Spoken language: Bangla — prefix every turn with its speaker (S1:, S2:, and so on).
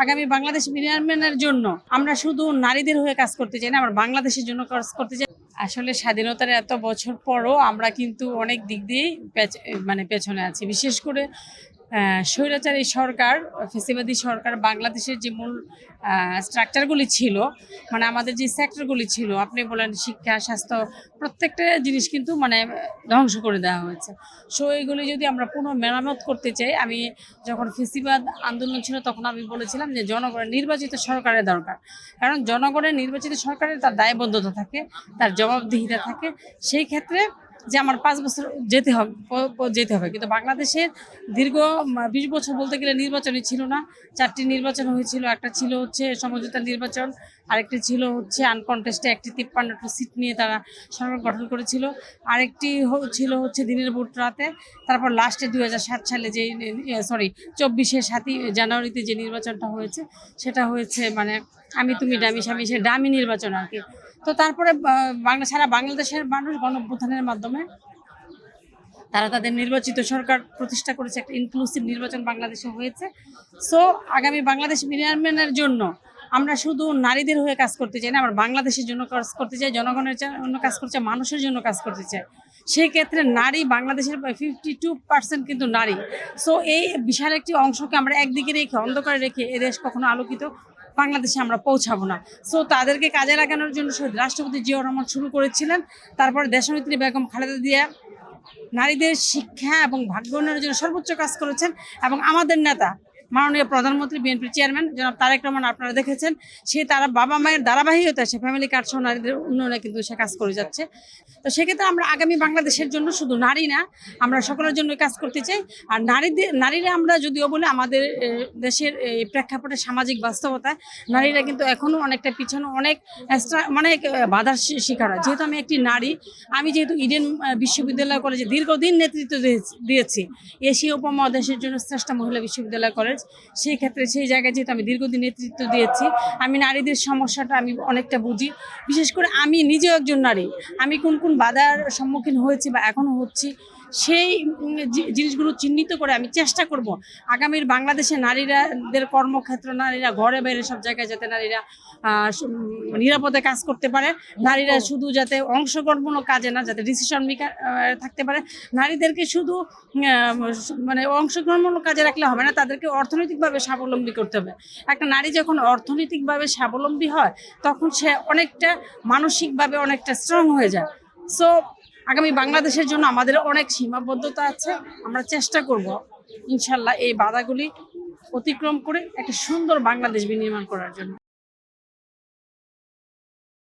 S1: আগামী বাংলাদেশ বিনির্মাণের জন্য আমরা শুধু নারীদের হয়ে কাজ করতে চাই না, আমরা বাংলাদেশের জন্য কাজ করতে চাই। আসলে স্বাধীনতার এত বছর পরও আমরা কিন্তু অনেক দিক দিয়েই পেছনে আছি। বিশেষ করে স্বৈরাচারী সরকার, ফ্যাসিবাদী সরকার বাংলাদেশের যে মূল স্ট্রাকচারগুলি ছিল, মানে আমাদের যে সেক্টরগুলি ছিল, আপনি বলেন শিক্ষা, স্বাস্থ্য, প্রত্যেকটা জিনিস কিন্তু ধ্বংস করে দেওয়া হয়েছে। সো এইগুলি যদি আমরা পুনঃমেরামত করতে চাই, আমি যখন ফ্যাসিবাদ আন্দোলন ছিল তখন আমি বলেছিলাম যে জনগণের নির্বাচিত সরকারের দরকার। কারণ জনগণের নির্বাচিত সরকারের তার দায়বদ্ধতা থাকে, তার জবাবদিহিতা থাকে। সেই ক্ষেত্রে যে আমার 5 বছর যেতে হবে, কিন্তু বাংলাদেশের দীর্ঘ 20 বছর বলতে গেলে নির্বাচনই ছিল না। 4টি নির্বাচন হয়েছিল। একটা ছিল হচ্ছে সমঝোতা নির্বাচন, আরেকটি ছিল হচ্ছে আনকনটেস্টে একটি 53টা সিট নিয়ে তারা সরকার গঠন করেছিল, আরেকটি ছিল হচ্ছে দিনের ভোট রাতে। তারপর লাস্টে 2007 সালে যে 7ই জানুয়ারিতে যে নির্বাচনটা হয়েছে, সেটা হয়েছে আমি তুমি ডামি স্বামী, সে ডামি নির্বাচন আর কি। তো তারপরে সারা বাংলাদেশের মানুষ গণঅভ্যুত্থানের মাধ্যমে তারা তাদের নির্বাচিত সরকার প্রতিষ্ঠা করেছে। একটা ইনক্লুসিভ নির্বাচন বাংলাদেশে হয়েছে। সো আগামী বাংলাদেশ বিনির্মাণের জন্য আমরা শুধু নারীদের হয়ে কাজ করতে চাই না, আমরা বাংলাদেশের জন্য কাজ করতে চাই, জনগণের জন্য কাজ করতে চাই, মানুষের জন্য কাজ করতে চাই। সেই ক্ষেত্রে নারী বাংলাদেশের 52% কিন্তু নারী। সো এই বিশাল একটি অংশকে আমরা একদিকে রেখে, অন্ধকারে রেখে এ দেশ কখনো আলোকিত বাংলাদেশে আমরা পৌঁছাবো না। সো তাদেরকে কাজে লাগানোর জন্য শহীদ রাষ্ট্রপতি জিয়াউর রহমান শুরু করেছিলেন। তারপরে দেশনেত্রী বেগম খালেদা জিয়া নারীদের শিক্ষা এবং ভাগ্য উন্নয়নের জন্য সর্বোচ্চ কাজ করেছেন। এবং আমাদের নেতা মাননীয় প্রধানমন্ত্রী, বিএনপির চেয়ারম্যান জনাব তারেক রহমান, আপনারা দেখেছেন তারা বাবা মায়ের ধারাবাহিকতা, সে ফ্যামিলি কার্ড সহ নারীদের উন্নয়নে কিন্তু সে কাজ করে যাচ্ছে। তো সেক্ষেত্রে আমরা আগামী বাংলাদেশের জন্য শুধু নারী না, আমরা সকলের জন্য কাজ করতে চাই। আর নারীরা আমরা যদিও বলে আমাদের দেশের এই প্রেক্ষাপটে সামাজিক বাস্তবতায় নারীরা কিন্তু এখনও অনেকটা পিছনে, অনেক বাধার শিকার হয়। যেহেতু আমি একটি নারী, আমি যেহেতু ইডেন বিশ্ববিদ্যালয় কলেজে দীর্ঘদিন নেতৃত্ব দিয়েছি, এশিয়া উপমহাদেশের জন্য শ্রেষ্ঠ মহিলা বিশ্ববিদ্যালয় কলেজ, সেই ক্ষেত্রে সেই জায়গায় যেহেতু আমি দীর্ঘদিন নেতৃত্ব দিয়েছি, আমি নারীদের সমস্যাটা আমি অনেকটা বুঝি। বিশেষ করে আমি নিজেও একজন নারী, আমি কোন কোন বাধার সম্মুখীন হয়েছি বা এখনও হচ্ছি, সেই জিনিসগুলো চিহ্নিত করে আমি চেষ্টা করব আগামীর বাংলাদেশে নারীদের কর্মক্ষেত্র, নারীরা ঘরে বাইরে সব জায়গায় যাতে নারীরা নিরাপদে কাজ করতে পারে, নারীরা শুধু যাতে অংশগ্রহণমূলক কাজে না, যাতে ডিসিশন মেকার থাকতে পারে। নারীদেরকে শুধু অংশগ্রহণমূলক কাজে রাখলে হবে না, তাদেরকে অর্থনৈতিকভাবে স্বাবলম্বী করতে হবে। একটা নারী যখন অর্থনৈতিকভাবে স্বাবলম্বী হয়, তখন সে অনেকটা মানসিকভাবে অনেকটা স্ট্রং হয়ে যায়। সো আগামী বাংলাদেশের জন্য আমাদের অনেক সীমাবদ্ধতা আছে। আমরা চেষ্টা করব ইনশাল্লাহ এই বাধাগুলি অতিক্রম করে একটা সুন্দর বাংলাদেশ বিনির্মাণ করার জন্য।